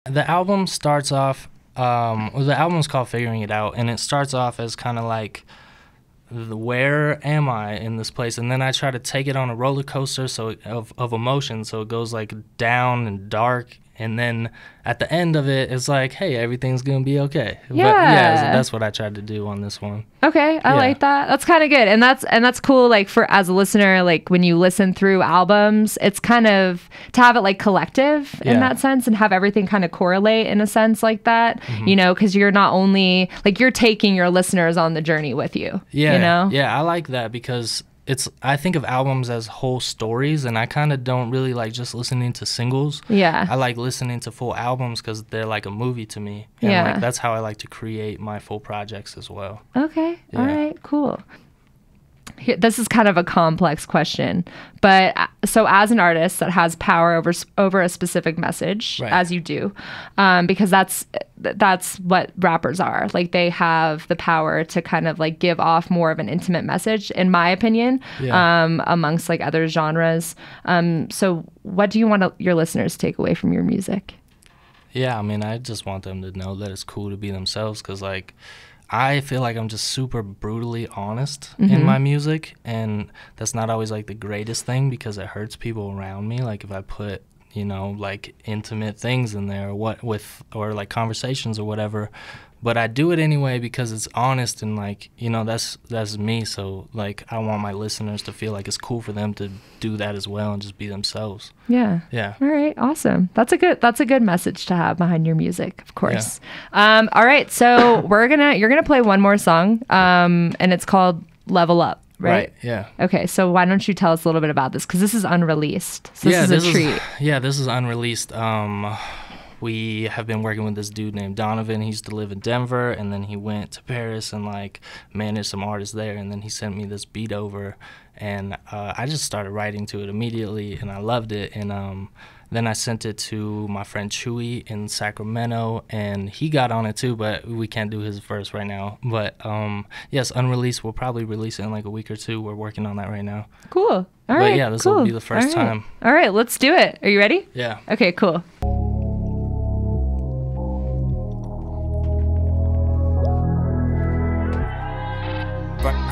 The album starts off, well, the album's called Figuring It Out, and it starts off as kind of like, where am I in this place? And then I try to take it on a roller coaster of emotion, so it goes like down and dark, and then at the end of it, it's like, hey, everything's gonna be okay. Yeah, yeah, that's what I tried to do on this one. Okay, I like that. That's kind of good, and that's cool. Like for as a listener, like when you listen through albums, it's kind of to have it like collective in that sense, and have everything kind of correlate in a sense like that. You know, because you're not only like you're taking your listeners on the journey with you. Yeah, you know. Yeah, I like that because I think of albums as whole stories, and I kind of don't really like just listening to singles. Yeah. I like listening to full albums because they're like a movie to me. And like, that's how I like to create my full projects as well. Okay. Yeah. All right, cool. This is kind of a complex question, but so as an artist that has power over a specific message, as you do, because that's what rappers are. Like they have the power to kind of like give off more of an intimate message, in my opinion, amongst like other genres. So what do you want your listeners to take away from your music? Yeah, I mean, I just want them to know that it's cool to be themselves, because like, I feel like I'm just super brutally honest in my music, and that's not always like the greatest thing because it hurts people around me. Like if I put, you know, like intimate things in there or like conversations or whatever, but I do it anyway because it's honest, and like, you know, that's me. So like, I want my listeners to feel like it's cool for them to do that as well and just be themselves. Yeah. Yeah. All right. Awesome. That's a good message to have behind your music, of course. Yeah. All right. So you're gonna play one more song, and it's called Level Up. Right? Yeah. Okay, so why don't you tell us a little bit about this? Because this is unreleased. So this is a treat. This is unreleased. We have been working with this dude named Donovan. He used to live in Denver, and then he went to Paris and like managed some artists there, and then he sent me this beat over, and I just started writing to it immediately, and I loved it, and then I sent it to my friend Chewy in Sacramento, and he got on it too, but we can't do his verse right now. But yes, unreleased. We'll probably release it in like a week or two. We're working on that right now. Cool. All right. But yeah, this will be the first time. All right, let's do it. Are you ready? Yeah. Okay, cool.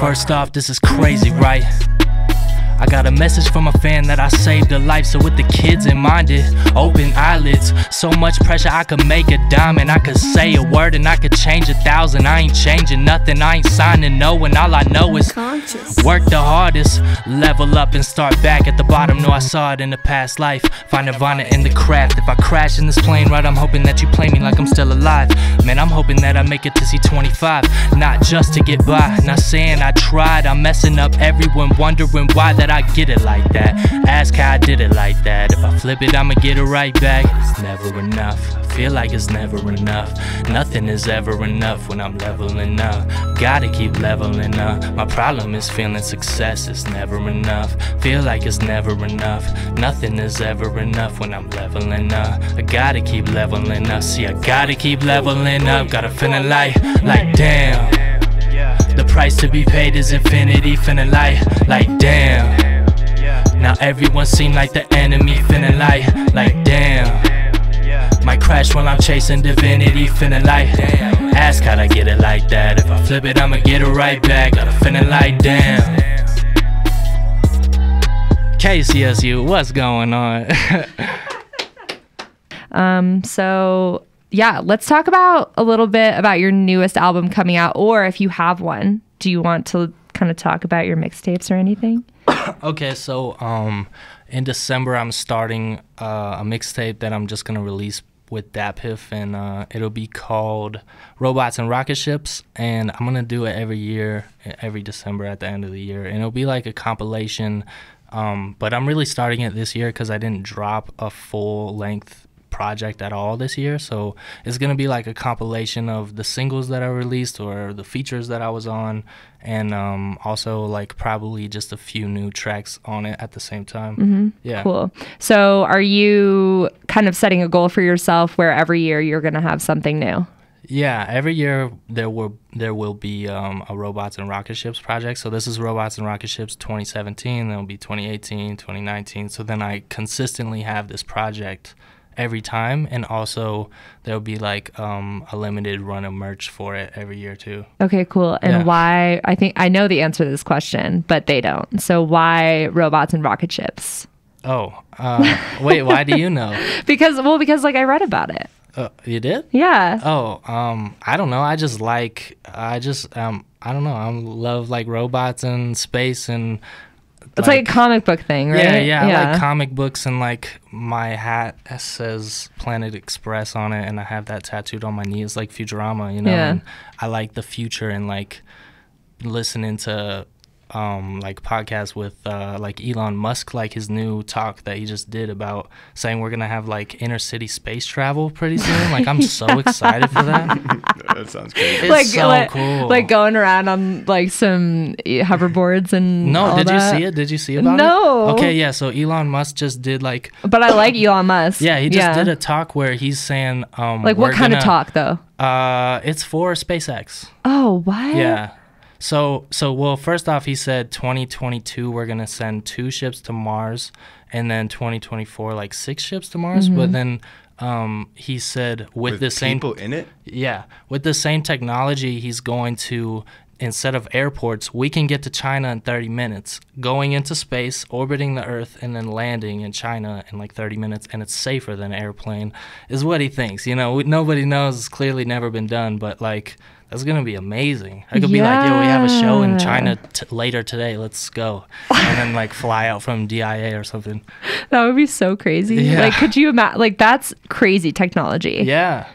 First off, this is crazy, right? I got a message from a fan that I saved a life, so with the kids in mind, it open eyelids. So much pressure, I could make a diamond. I could say a word and I could change 1,000. I ain't changing nothing, I ain't signing no, and all I know is work the hardest, level up and start back at the bottom. No, I saw it in the past life, find nirvana in the craft. If I crash in this plane ride, I'm hoping that you play me like I'm still alive. Man, I'm hoping that I make it to see 25, not just to get by. Not saying I tried, I'm messing up everyone, wondering why that I get it like that. Ask how I did it like that. If I flip it, I'ma get it right back. It's never enough, feel like it's never enough. Nothing is ever enough when I'm leveling up. Gotta keep leveling up. My problem is feeling success is never enough. Feel like it's never enough. Nothing is ever enough when I'm leveling up. I gotta keep leveling up. See, I gotta keep leveling up. Got a feeling like damn. The price to be paid is infinity, feeling like damn. Now everyone seem like the enemy, feeling like damn. Might crash while I'm chasing divinity, feeling like damn. Ask how'd I get it like that. If I flip it, I'ma get it right back. Got a feeling like damn. KCSU, what's going on? So yeah, let's talk about a little bit about your newest album coming out, or if you have one, do you want to kind of talk about your mixtapes or anything? Okay, so in December I'm starting a mixtape that I'm just gonna release with DatPiff, and it'll be called Robots and Rocketships, and I'm gonna do it every year, every December at the end of the year, and it'll be like a compilation, but I'm really starting it this year because I didn't drop a full-length project at all this year, so it's gonna be like a compilation of the singles that I released or the features that I was on, and also like probably just a few new tracks on it at the same time. Yeah. Cool. So are you kind of setting a goal for yourself where every year you're gonna have something new? Yeah, every year there will be a Robots and Rocketships project. So this is Robots and Rocketships 2017, then it'll be 2018, 2019. So then I consistently have this project every time, and also there'll be like a limited run of merch for it every year too. Okay, cool. And why? I think I know the answer to this question, but they don't. So why robots and rocket ships? Oh, wait, why do you know? because like I read about it. You did? Yeah. Oh, I don't know. I don't know. I love like robots and space, and it's like a comic book thing, right? Yeah. I like comic books, and like my hat says Planet Express on it, and I have that tattooed on my knee. It's like Futurama, you know. Yeah. And I like the future, and like listening to like podcasts with like Elon Musk, like his new talk that he just did about saying we're gonna have like inner city space travel pretty soon. Like I'm so excited for that. That sounds crazy. It's so cool. Like going around on like some hoverboards and no, all did that. you see it? Did you see about it? No. Okay, yeah. So Elon Musk just did like. But I like Elon Musk. Yeah, he just did a talk where he's saying. Like what kind of talk though? It's for SpaceX. Oh, what? Yeah. So well, first off, he said 2022 we're gonna send 2 ships to Mars, and then 2024 like 6 ships to Mars. But then he said with the same people in it. Yeah, with the same technology, he's going to, instead of airports, we can get to China in 30 minutes, going into space, orbiting the Earth, and then landing in China in like 30 minutes, and it's safer than an airplane, is what he thinks. You know, nobody knows. It's clearly never been done, but like. That's going to be amazing. I could be like, yo, we have a show in China later today. Let's go. And then like fly out from DIA or something. That would be so crazy. Yeah. Like, could you imagine? Like, that's crazy technology. Yeah.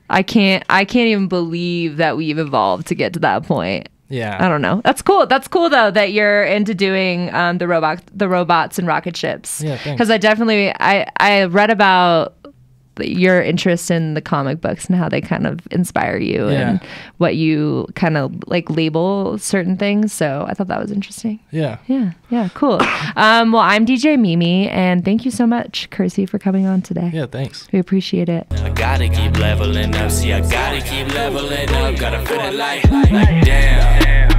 I can't even believe that we've evolved to get to that point. Yeah. I don't know. That's cool. That's cool though that you're into doing the robots and rocket ships. Yeah, thanks. Because I read about your interest in the comic books and how they kind of inspire you and what you kind of like label certain things. So I thought that was interesting. Yeah. Yeah, cool. Well, I'm DJ Mimi, and thank you so much, Curci, for coming on today. Yeah, thanks. We appreciate it. I gotta keep leveling up. See, I gotta keep leveling up. Gotta feel it like damn.